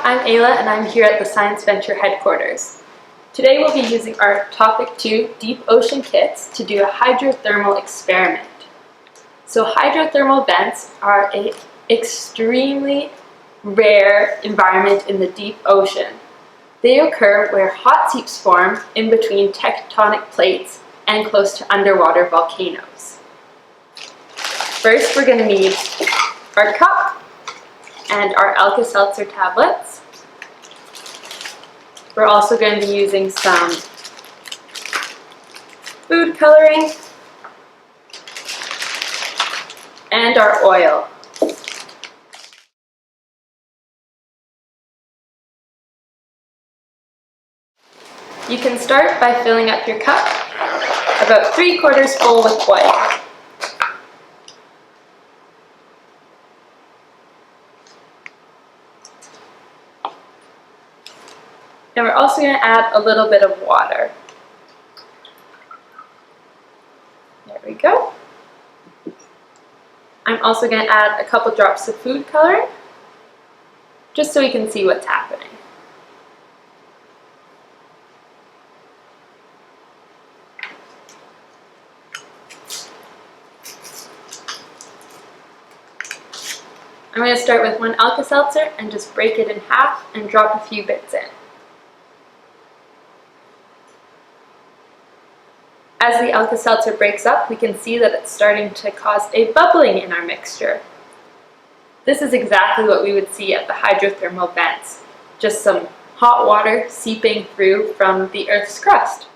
I'm Ayla and I'm here at the Science Venture headquarters. Today we'll be using our Topic 2 Deep Ocean Kits to do a hydrothermal experiment. So hydrothermal vents are an extremely rare environment in the deep ocean. They occur where hot seeps form in between tectonic plates and close to underwater volcanoes. First, we're going to need our cup and our Alka-Seltzer tablets. We're also going to be using some food coloring and our oil. You can start by filling up your cup about 3/4 full with oil. And we're also going to add a little bit of water. There we go. I'm also going to add a couple drops of food coloring, just so we can see what's happening. I'm going to start with one Alka-Seltzer and just break it in half and drop a few bits in. As the Alka-Seltzer breaks up, we can see that it's starting to cause a bubbling in our mixture. This is exactly what we would see at the hydrothermal vents, just some hot water seeping through from the Earth's crust.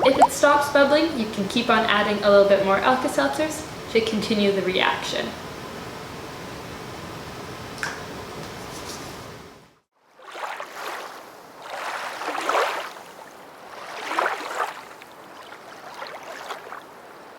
If it stops bubbling, you can keep on adding a little bit more Alka-Seltzers to continue the reaction.